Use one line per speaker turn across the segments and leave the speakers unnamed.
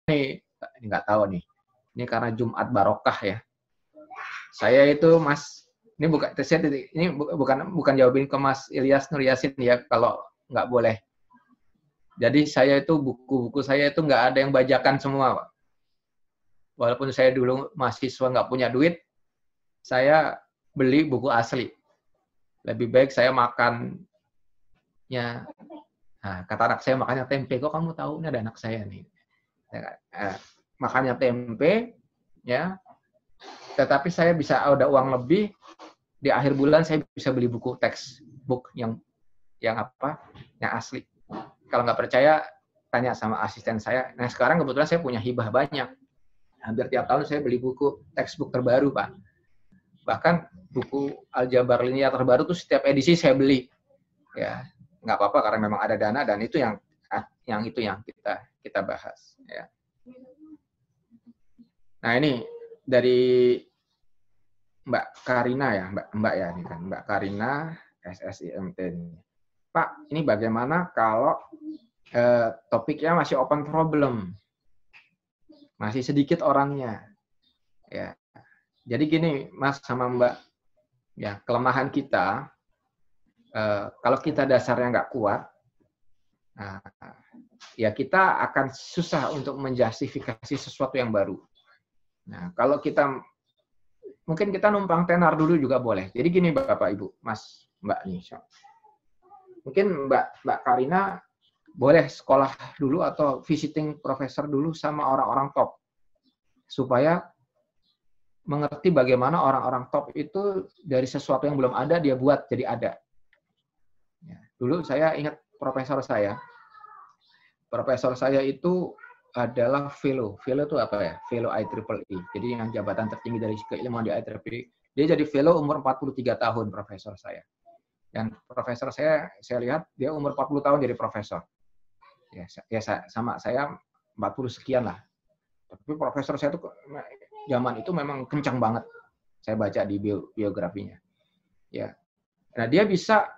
ini nggak tahu nih. Ini karena Jumat Barokah ya. Saya itu Mas, ini bukan jawabin ke Mas Ilyas Nur Yasin ya, kalau nggak boleh. Jadi saya itu buku-buku saya itu nggak ada yang bajakan semua, Pak. Walaupun saya dulu mahasiswa nggak punya duit, saya beli buku asli. Lebih baik saya makannya. Nah, kata anak saya makannya tempe. Kok kamu tahu? Ini ada anak saya nih. Makannya tempe, ya. Tetapi saya bisa ada uang lebih. Di akhir bulan saya bisa beli buku textbook yang apa? Yang asli. Kalau nggak percaya, tanya sama asisten saya. Nah, sekarang kebetulan saya punya hibah banyak. Hampir tiap tahun saya beli buku textbook terbaru, Pak. Bahkan buku aljabar linear terbaru tuh setiap edisi saya beli. Ya, nggak apa-apa karena memang ada dana dan itu yang kita bahas. Ya. Nah ini dari Mbak Karina ya, Mbak ya ini kan Mbak Karina SSIMT. Pak, ini bagaimana kalau topiknya masih open problem, masih sedikit orangnya, ya. Jadi gini, Mas sama Mbak, ya kelemahan kita, kalau kita dasarnya nggak kuat, nah, ya kita akan susah untuk menjustifikasi sesuatu yang baru. Nah, kalau mungkin kita numpang tenar dulu juga boleh. Jadi gini Bapak Ibu, Mas, Mbak nih. Mungkin Mbak Karina boleh sekolah dulu atau visiting profesor dulu sama orang-orang top. Supaya mengerti bagaimana orang-orang top itu dari sesuatu yang belum ada, dia buat jadi ada. Ya, dulu saya ingat profesor saya. Profesor saya itu adalah fellow. Fellow itu apa ya? Fellow IEEE. Jadi yang jabatan tertinggi dari keilmuan di IEEE. Dia jadi fellow umur 43 tahun, profesor saya. Dan profesor saya lihat dia umur 40 tahun jadi profesor. Ya sama saya 40 sekian lah. Tapi profesor saya itu zaman itu memang kencang banget. Saya baca di biografinya. Ya. Nah, dia bisa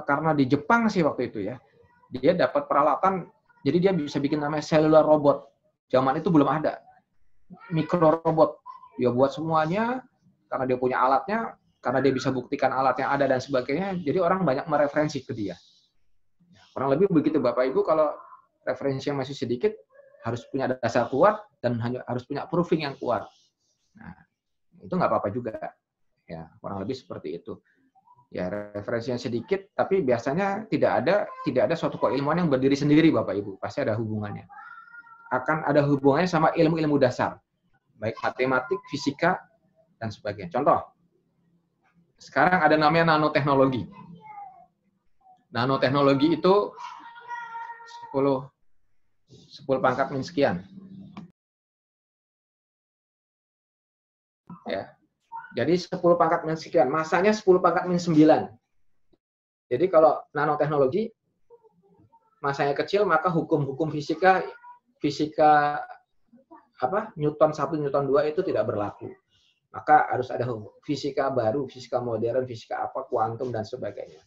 karena di Jepang sih waktu itu ya. Dia dapat peralatan, jadi dia bisa bikin namanya cellular robot. Zaman itu belum ada. Mikro robot. Dia buat semuanya karena dia punya alatnya, karena dia bisa buktikan alat yang ada dan sebagainya. Jadi orang banyak mereferensi ke dia. Kurang lebih begitu Bapak Ibu, kalau referensinya masih sedikit, harus punya dasar kuat dan harus punya proving yang kuat. Nah, itu nggak apa-apa juga. Ya, kurang lebih seperti itu. Ya, referensinya sedikit, tapi biasanya tidak ada suatu keilmuan yang berdiri sendiri, Bapak Ibu. Pasti ada hubungannya. Akan ada hubungannya sama ilmu-ilmu dasar, baik matematik, fisika, dan sebagainya. Contoh, sekarang ada namanya nanoteknologi. Nanoteknologi itu 10 pangkat min sekian. Ya. Jadi 10 pangkat min sekian, masanya 10 pangkat min 9. Jadi kalau nanoteknologi masanya kecil, maka hukum-hukum fisika Newton 1, Newton 2 itu tidak berlaku. Maka harus ada fisika baru, fisika modern, fisika kuantum dan sebagainya.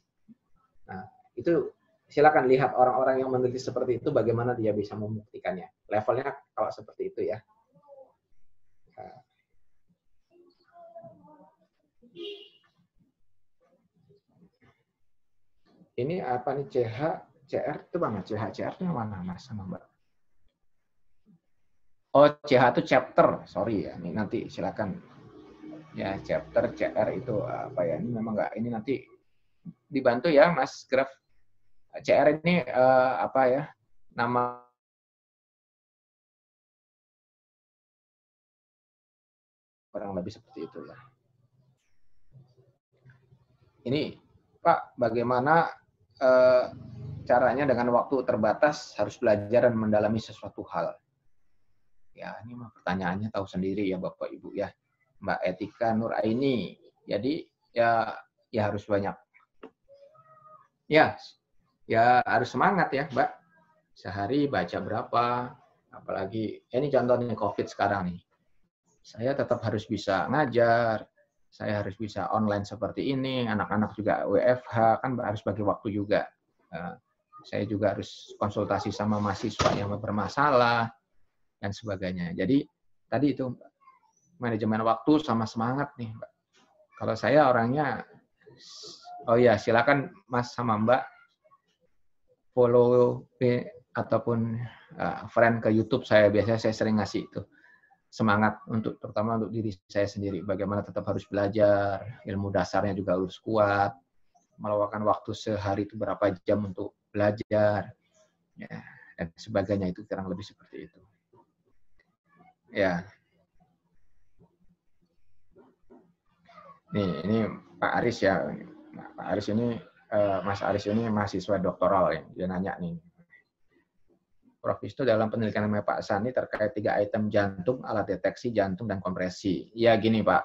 Nah, itu silakan lihat orang-orang yang meneliti seperti itu bagaimana dia bisa membuktikannya. Levelnya kalau seperti itu ya. Nah. Ini apa nih CR itu Bang? CR itu mana Mas sama Mbak? Oh, CH itu chapter. Sorry ya. Ini nanti silakan. Ya, chapter CR itu apa ya? Ini memang enggak, ini nanti dibantu ya Mas Graf. CR ini apa ya? Nama kurang lebih seperti itu ya. Ini Pak, bagaimana caranya dengan waktu terbatas harus belajar dan mendalami sesuatu hal? Ya, ini mah pertanyaannya tahu sendiri ya Bapak Ibu ya. Mbak Etika Nur Aini. Jadi ya harus banyak. Ya harus semangat ya, Mbak. Sehari baca berapa? Apalagi ini contohnya COVID sekarang nih. Saya tetap harus bisa ngajar. Saya harus bisa online seperti ini, anak-anak juga WFH, kan harus bagi waktu juga. Saya juga harus konsultasi sama mahasiswa yang bermasalah. dan sebagainya. Jadi tadi itu manajemen waktu sama semangat nih, Mbak. Kalau saya orangnya, oh ya silakan Mas sama Mbak follow ataupun friend ke YouTube saya. Biasanya saya sering ngasih itu semangat terutama untuk diri saya sendiri. Bagaimana tetap harus belajar, ilmu dasarnya juga harus kuat, meluangkan waktu sehari itu berapa jam untuk belajar, ya, dan sebagainya. Itu kurang lebih seperti itu. Ya. Ini Pak Aris ya. Nah, Pak Aris ini, Mas Aris ini mahasiswa doktoral ya. Dia nanya nih, Prof. Wisnu dalam penelitian namanya Pak Sani terkait 3 item jantung, alat deteksi jantung, dan kompresi. Ya gini Pak,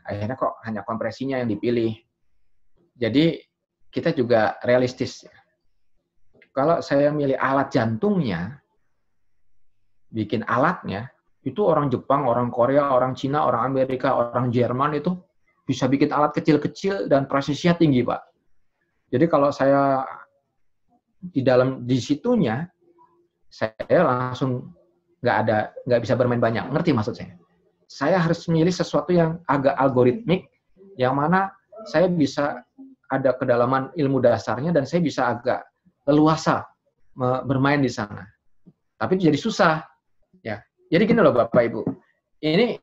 akhirnya kok hanya kompresinya yang dipilih. Jadi kita juga realistis. Kalau saya milih alat jantungnya, bikin alatnya, itu orang Jepang, orang Korea, orang Cina, orang Amerika, orang Jerman itu bisa bikin alat kecil-kecil dan presisinya tinggi Pak. Jadi kalau saya di situnya, saya langsung nggak bisa bermain banyak. Ngerti maksud saya? Saya harus memilih sesuatu yang agak algoritmik, yang mana saya bisa ada kedalaman ilmu dasarnya dan saya bisa agak leluasa bermain di sana. Tapi jadi susah, ya. Jadi gini loh Bapak Ibu, ini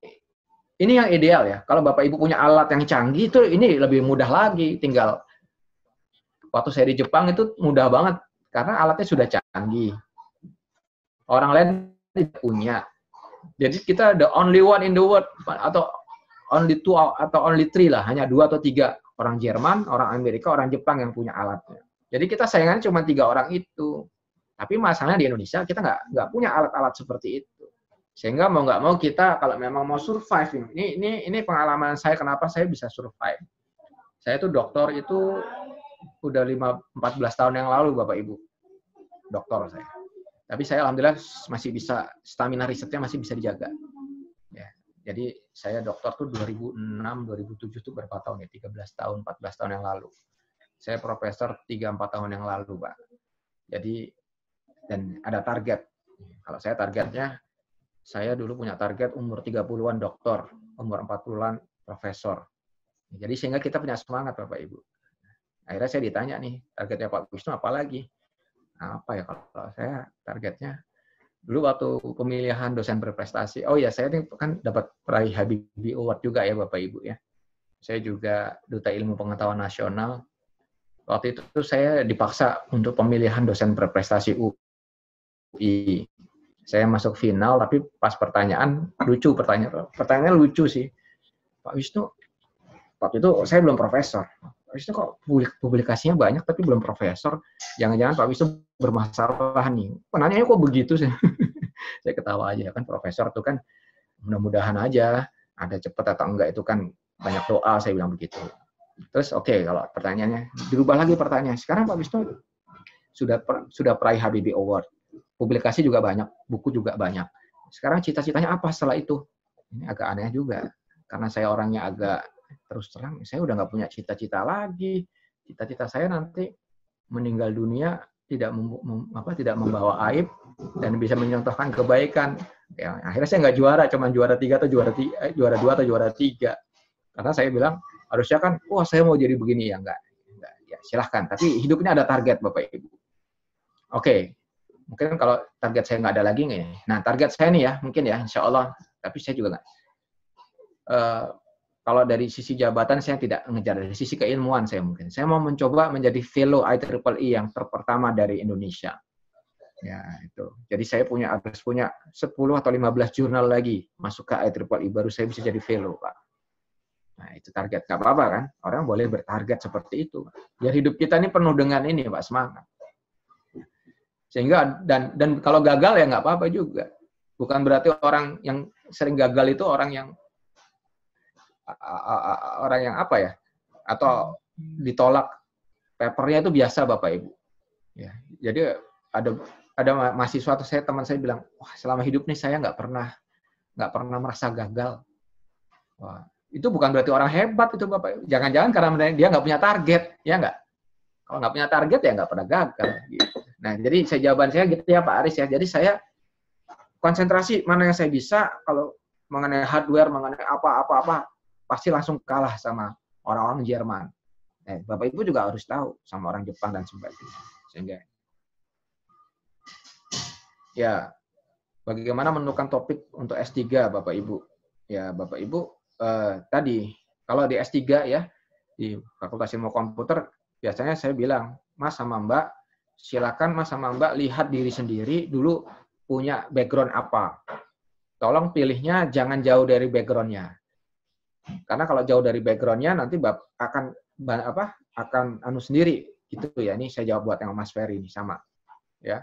yang ideal ya. Kalau Bapak Ibu punya alat yang canggih itu ini lebih mudah lagi. Tinggal waktu saya di Jepang itu mudah banget karena alatnya sudah canggih. Orang lain tidak punya. Jadi kita the only one in the world, atau only 2 atau only 3 lah, hanya 2 atau 3 orang Jerman, orang Amerika, orang Jepang yang punya alatnya. Jadi kita saingannya cuma 3 orang itu. Tapi masalahnya di Indonesia kita nggak punya alat-alat seperti itu. Sehingga mau nggak mau kita kalau memang mau survive, ini pengalaman saya kenapa saya bisa survive. Saya tuh dokter itu udah 14 tahun yang lalu Bapak Ibu. Dokter saya. Tapi saya alhamdulillah masih bisa, stamina risetnya masih bisa dijaga. Ya, jadi saya dokter tuh 2006, 2007 tuh berapa tahun ya? 13 tahun, 14 tahun yang lalu. Saya profesor 3-4 tahun yang lalu, Pak. Jadi, dan ada target. Kalau saya targetnya, saya dulu punya target umur 30-an dokter, umur 40-an profesor. Jadi sehingga kita punya semangat, Bapak Ibu. Akhirnya saya ditanya nih, targetnya Pak Wisnu apa lagi? Apa ya kalau saya targetnya dulu waktu pemilihan dosen berprestasi. Oh ya, saya ini kan dapat peraih Habibie Award juga ya Bapak Ibu ya. Saya juga Duta Ilmu Pengetahuan Nasional. Waktu itu saya dipaksa untuk pemilihan dosen berprestasi UI. Saya masuk final tapi pas pertanyaan lucu, pertanyaannya lucu sih. Pak Wisnu, waktu itu saya belum profesor. Pak Wisnu kok publikasinya banyak tapi belum profesor. Jangan-jangan Pak Wisnu bermasalah nih. Penanyanya kok begitu sih? Saya ketawa aja kan, profesor itu kan mudah-mudahan aja ada cepat atau enggak itu kan banyak doa, saya bilang begitu. Terus oke, kalau pertanyaannya dirubah lagi pertanyaan. Sekarang Pak Wisnu sudah peraih Habibie Award. Publikasi juga banyak, buku juga banyak. Sekarang cita-citanya apa setelah itu? Ini agak aneh juga. Karena saya orangnya agak terus terang, saya udah nggak punya cita-cita lagi. Cita-cita saya nanti meninggal dunia tidak membawa aib dan bisa mencontohkan kebaikan. Ya, akhirnya saya nggak juara, cuma juara 3 atau juara 2 atau juara 3. Karena saya bilang harusnya kan, wah saya mau jadi begini ya enggak. Ya silahkan. Tapi hidup ini ada target Bapak Ibu. Oke, mungkin kalau target saya nggak ada lagi nih. Nah target saya nih ya, mungkin ya, insya Allah. Tapi saya juga nggak. Kalau dari sisi jabatan saya tidak mengejar, dari sisi keilmuan saya mungkin. Saya mau mencoba menjadi fellow IEEE yang pertama dari Indonesia. Ya, itu. Jadi saya harus punya 10 atau 15 jurnal lagi masuk ke IEEE baru saya bisa jadi fellow, Pak. Nah, itu target. Nggak apa-apa kan? Orang boleh bertarget seperti itu. Biar hidup kita ini penuh dengan ini, Pak, semangat. Sehingga dan kalau gagal ya nggak apa-apa juga. Bukan berarti orang yang sering gagal itu orang yang apa ya, atau ditolak papernya itu biasa Bapak Ibu. Ya, jadi ada mahasiswa atau teman saya bilang, wah selama hidup nih saya nggak pernah merasa gagal. Wah, itu bukan berarti orang hebat itu Bapak Ibu. Jangan-jangan karena dia nggak punya target, ya nggak? Kalau nggak punya target ya nggak pernah gagal. Gitu. Nah, jadi jawaban saya gitu ya Pak Aris ya. Jadi saya konsentrasi mana yang saya bisa, kalau mengenai hardware, mengenai apa-apa, pasti langsung kalah sama orang-orang Jerman. Bapak Ibu juga harus tahu sama orang Jepang dan sebagainya. Sehingga ya, bagaimana menentukan topik untuk S3 Bapak Ibu? Ya, Bapak Ibu tadi kalau di S3 ya di Fakultas Ilmu Komputer biasanya saya bilang, Mas sama Mbak, silakan Mas sama Mbak lihat diri sendiri dulu punya background apa. Tolong pilihnya jangan jauh dari background-nya. Karena kalau jauh dari background-nya nanti akan anu sendiri gitu ya. Ini saya jawab buat yang Mas Ferry ini sama ya.